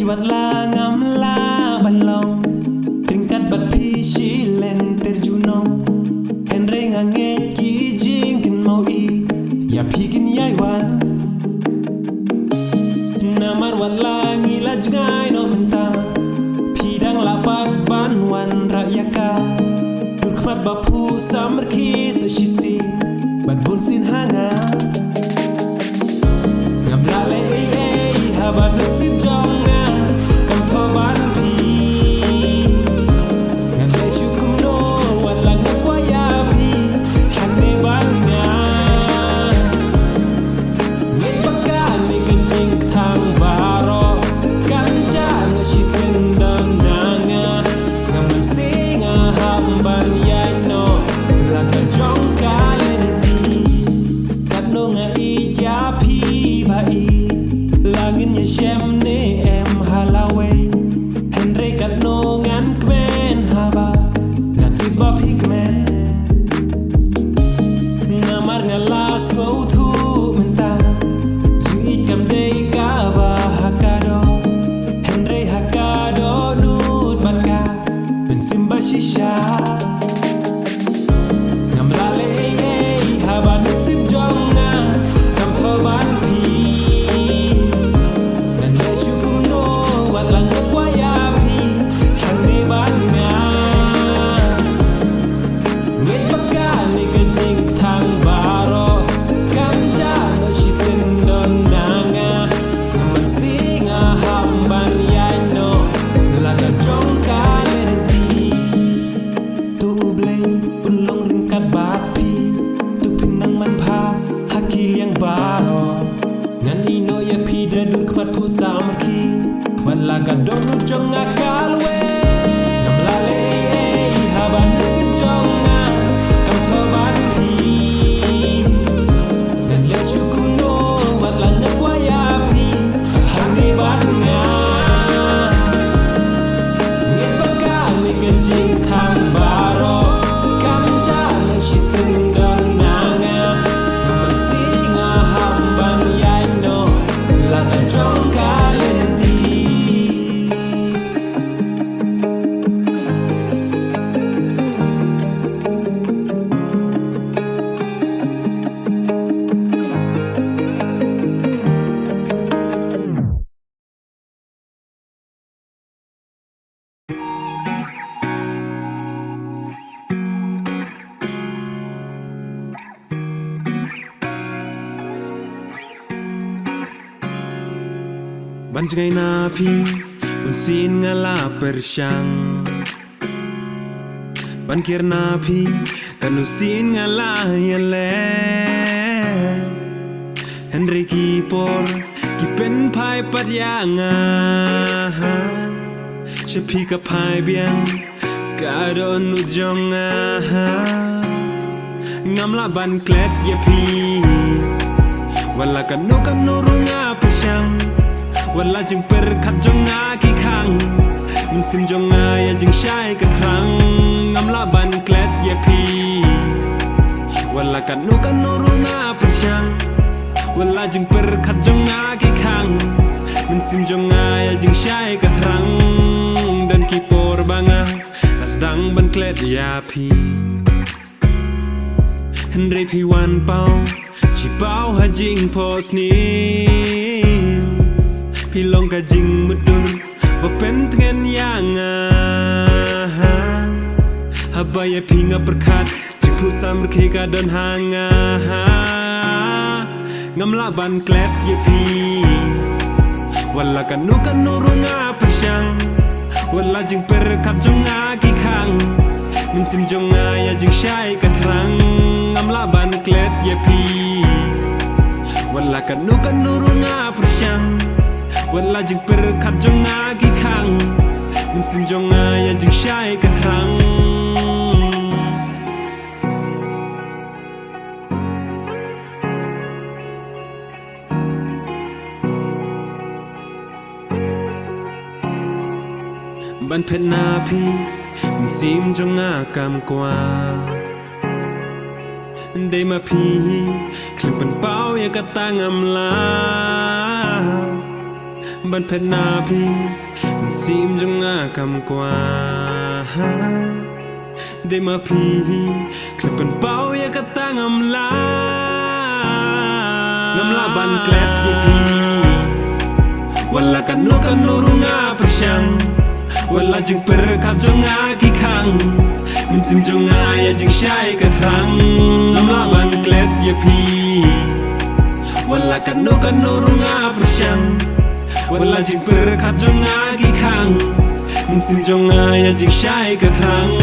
wat la ngam la balong ringkat bat pi shi len terjunong henre ngange ki jing kin mau i ya pi kin yai wan namar wat la ngila jungai no menta pi dang la pat ban wan rayaka durkmat bapu samerki sa shisi bat bun sin hanga ngam la le habat nusib jong kam tho ban pi ngan le shukum no wala ngwa ya pi han me ban nga ngai baka me kan jing thang baroh kan ja no shi sen dang nanga ngam man singa ham ban ya no la ka jong ka len ti kat no nga I ya pi ba I langin ya shem ne em halawe henre kat no ngan kmen haba ngat ibab hikmen namar ngalas go tu menta jingieid kam dei ka ba hakado henre hakado nut baka ben simba shisha ngamlale haba nusib jong kam tho ban Walaga donu jong akalwe namlale haban nusib jong kam tho ban pi dan le shukum no walanga kwa ya pi hangi ban nga ngai baka ni kan jing thang baroh kam ja no shi sen dang nanga naman singa ham ban yai no laga jong ka Banjai napi unsin ngala persyang Bankir napi kanusin ngala yale Henry kipor kipen pai pat yanga Shepi ka pai biang kadon nu jong Ngam la ban klet ye pi Wala kanu runga persyang Wala jeng perkat jong ki khang Min sim jong ya jeng syai ka thrang Ngam la ban klet ya pi Wala kanu runga persyang Wala jeng perkat jong ki khang Min sim jong ya jeng syai ka thrang Dan kipor banga Lasdang ban klet ya pi Henry pi wan pau Chi pau ha jing pos ni Pi long ka jing mudur Bapen tengen yang Habaya pi nga perkat Jing pusam berke ka don hanga Ngam la ban klet ye pi Wala kanu runga persyang Wala jing perkat jong ki khang Min sim jong ya jing syai ka thrang Ngam la ban klet ye pi Wala kanu runga persyang Wala jing perkat jong ki khang Min sim jong ya jing syai ka thrang Ban phet na pi Min sim jong kam kwa Day ma pi Klim pen pau ya ka tangam la ban phet na phi sim jong a kam kwa de ma phi klepan pau ya ka tangam la ban klet ye phi wala kanu runga persyang wala jing per khap jong a ki khang min sim jong a ya jing shai ka thang ban klet ye phi wala kanu runga persyang wala jing per khap jong a ki khang min sim jong a ya jing shai ka thang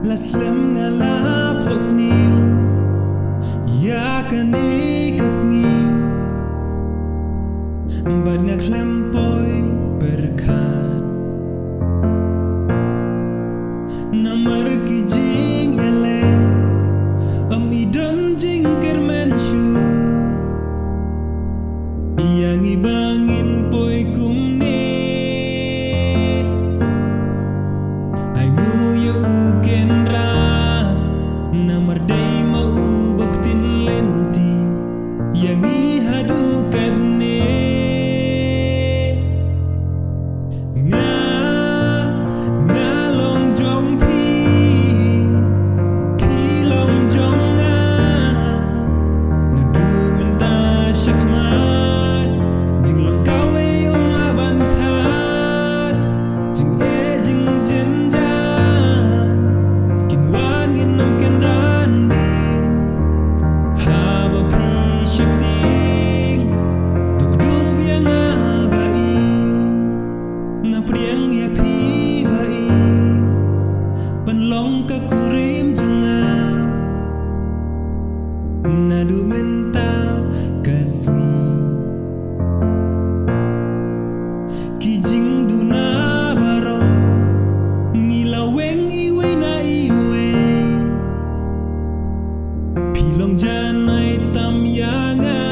La slem ngala posniu ya kani kasngi bad nga klem poi berkat namar ki jing yale idon jing kermen shu yang ibangin poi kumne I knew you can run namar day mau baktin lenti yang ihadukan ne nga long jong phi long jong nga na du menta shakmat jing long kawe om laban that jing jing jenja kin wangin nam ken randin haba pi shifting tuk dub yang abai nga priang ya pi bai panlong ka kurim junga nadu menta kasni kijing duna baroh ngilaweng iwe na iwe pilong janai tam yanga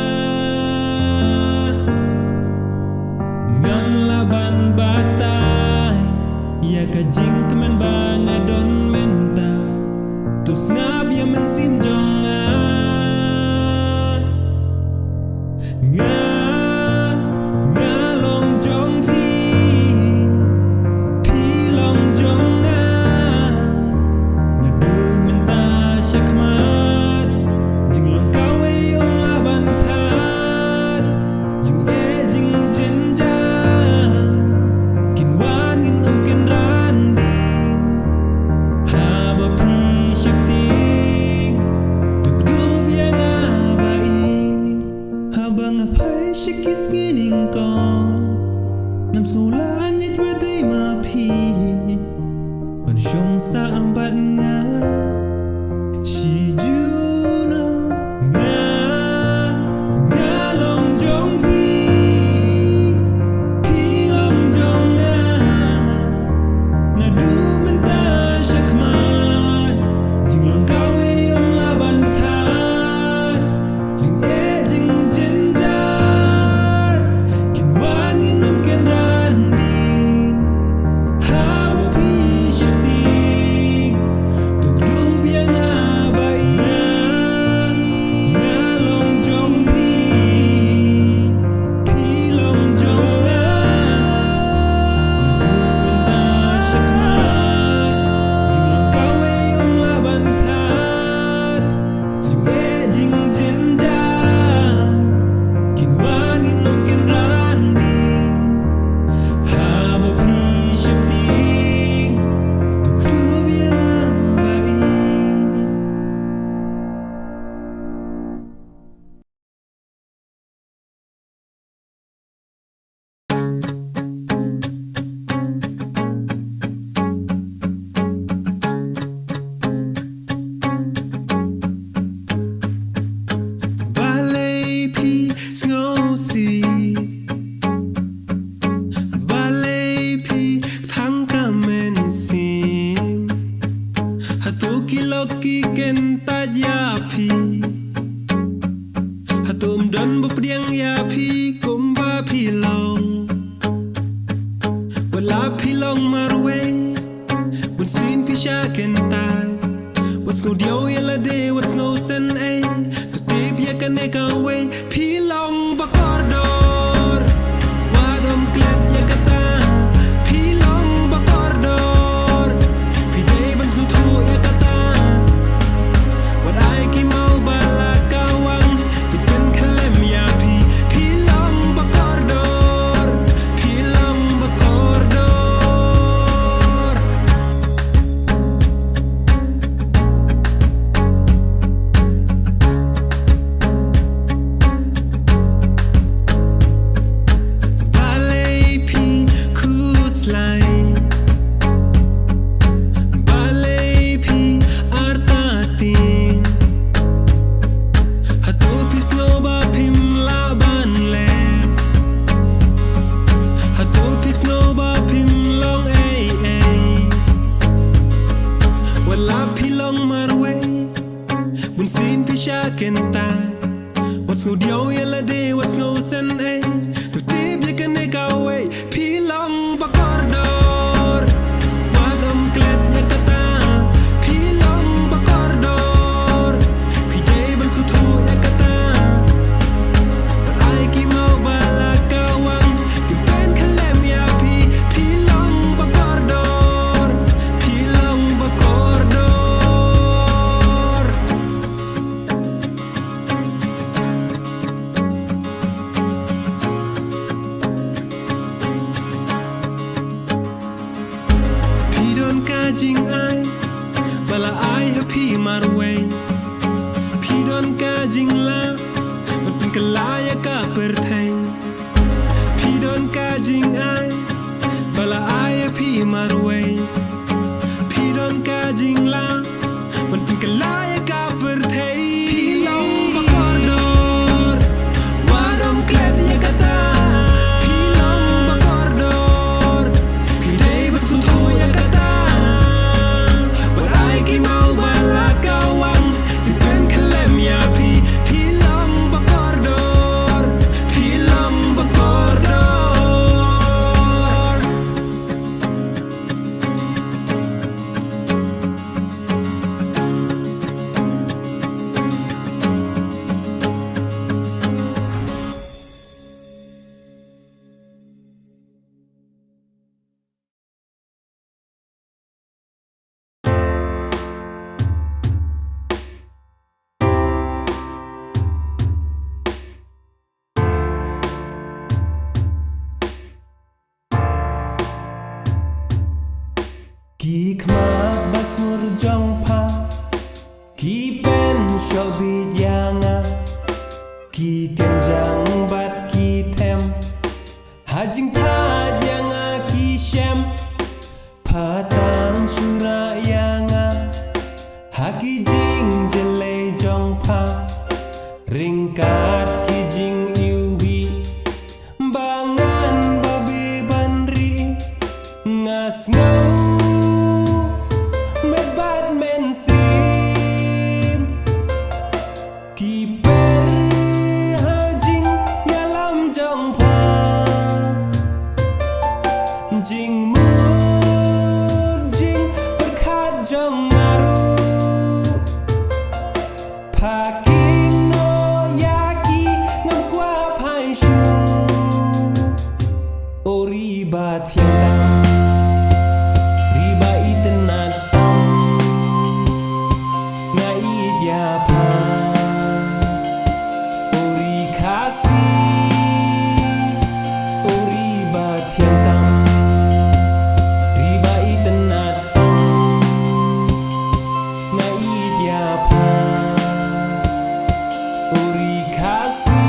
ngam laban batai ya kajing kemen banga don menta tus ngab ya mensim jonga nga long jong phi long jong nga na du menta shakmat jing long kawe om laban that jing jing jenja kin wangin om ken randin haba pi shifting tuk dub yang abai habang apai shikis ngining kon nam langit wadai ma pi ban shong sa ang bat nga shi juno nga long jong phi long jong nga na du menta shakmat jing long kawe om laban that jing jenjar kin Hatum dan berpediang ya pi kumba pilong Wala pilong marwe Bun sin pisha kentai What's go dio yala de what's no sen ay Tu tip ya kaneka way Pilong ba Kordor Wadom klet ya kata Pilong ba Kordor Pidei ban skutu ya kata What I ki mau bala kawang Dipen kalem ya pi Pilong ba Kordor Pilong ba Kordor Balai pi kuslai Balai pi artatin Hatu pis ngoba pim laban le Hatu pis ngoba pim long ay Wala pilong marwe Bun sin pisha kentai What's go dio yala de what's go sen ay Tu tip ya kaneka way Pilong ba Kordor Wadom klet ya kata Pilong ba Kordor Pidei ban skutu ya kata Ay ki mau bala kawang Kimpen kalem ya pi Pilong ba Kordor Pilong ba Kordor Pidon ka jing ai Bala ai happy marwe Pidon ka jing la Matun kalaya ka perthai Pidon ka jing ai Bala ai happy marwe Pidon ka jing la Matun kalaya ka perthai Pilong ba Kordor Wadom klet ya kata Pilong ba Kordor Pidei ban skutu ya kata What I ki mau bala kawang Dipen kalem ya pi Pilong ba Kordor Pilong ba Kordor Ki khma bas ngur jong pa Ki pen shobit yanga Ki kenjang bat ki them Hajing tha yanga ki shem Patang shura yanga Haki jing jele jong pa Ringkat ki jing yubi Bangan babi banri Ngas ngau Med Batman sim Ki per hajing yalam jong pa Jing mur jing berkat jong ngaru Paking no yaki ngam kwa pai shu Ori ba thiang Riba itenat Ngaiid ya pa Ori Khasi Ori ba thiang tam Riba itenat Ngaiid ya pa Ori Khasi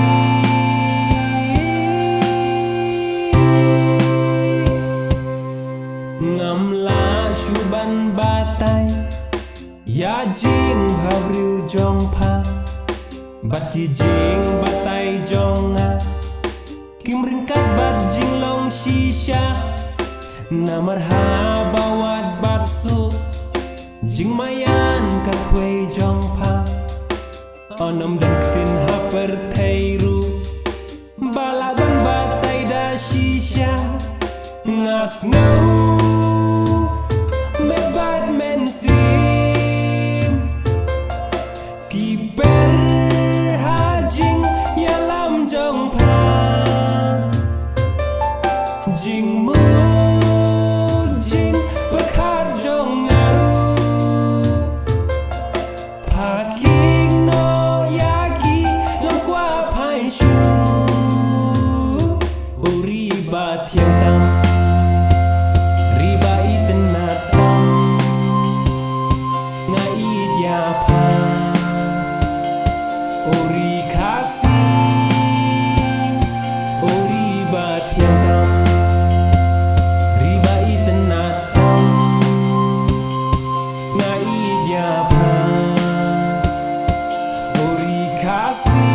Ngam la shuban batai Ya jing bhabriu jong pa Bat ki jing batai jonga Kim ringkat bat jing long shisha Na marhaba wat bat su Jing mayan kat hui jong pa Onam dan ketin haper thay shu uri ba thiang tam riba itenat tam ngaid ya pa uri khasi uri ba thiang tam riba itenat tam ngaid ya pa uri khasi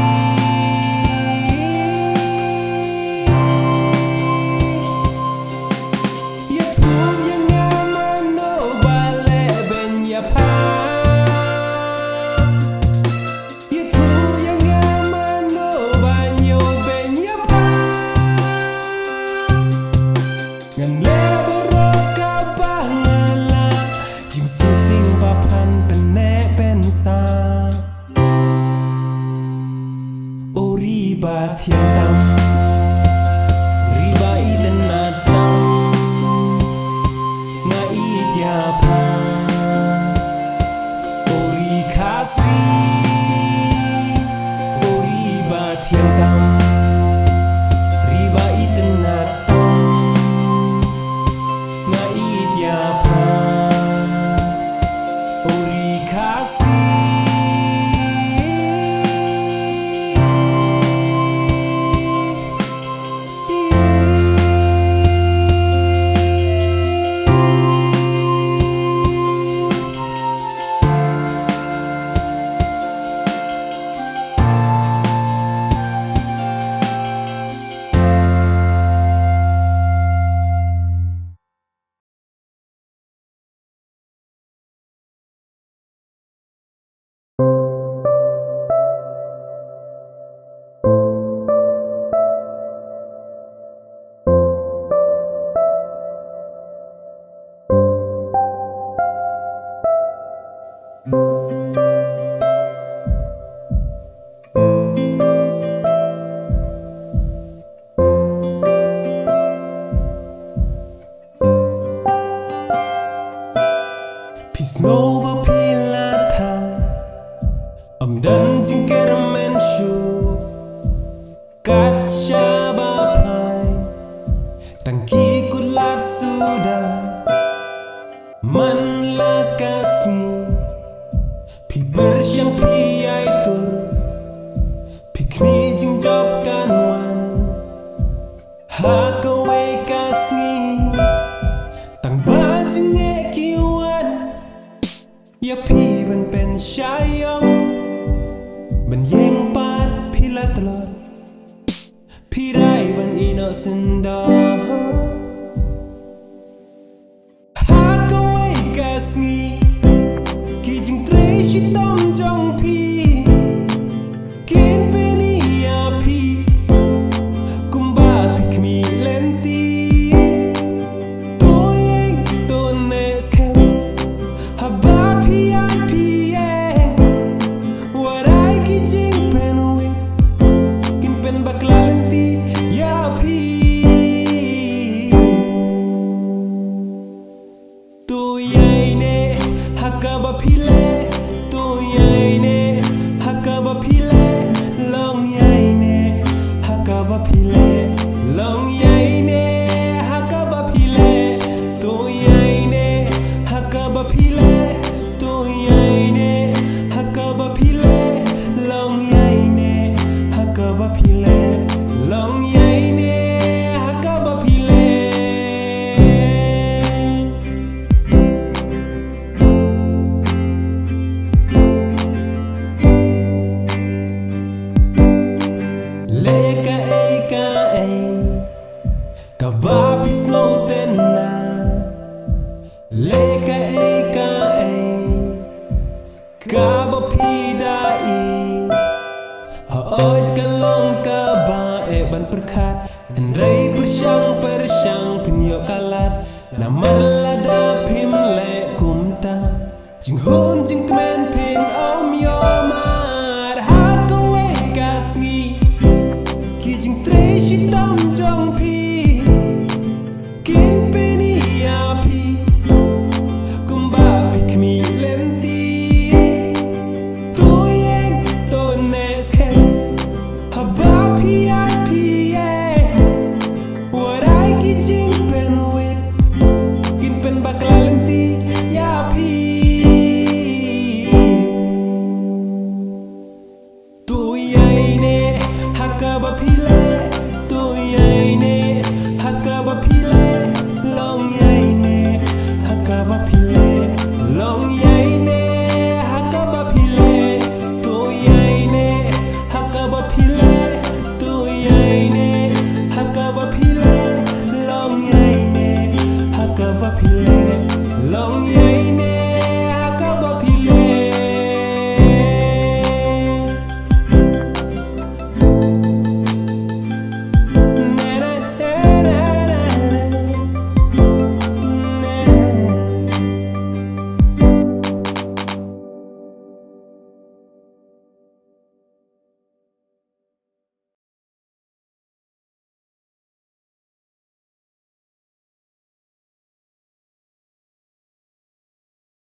ba thiang tam riba itenat tam ngaid ya pa uri khasi uri ba thiang tam riba itenat tam ngaid ya pa uri khasi Pisnova pilata dan jingkeremen shu kat shabapai tangki kulat sudah man lakasni pi bersyang pi aitur pikmi jingjob kanwan hakawe kasni tang bajing kiwan ya pi ban pen shayong ban yeng pat pila telot pi rai ban ino senda hakawai kasngi ki jing tre shi tom jong pi kin peni ya pi kumba pikmi lenti toyeng tones kem haba Long Iaineh hakaba phile Long Iaineh hakaba phile to Iaineh hakaba phile to Iaineh hakaba phile Long Iaineh hakaba phile Long Iaineh hakaba phile Kababis ngoten na leka eka kabapidai haoit kalong kaba ban perkat andrai persyang pinyo kalat na marlada pim le kumta jinghon jingkmen pin om yomar hakawe kasngi ki jing tre shitom jong pi kin peni api kumba pikmi lenti toyeng tones ken haba ba pi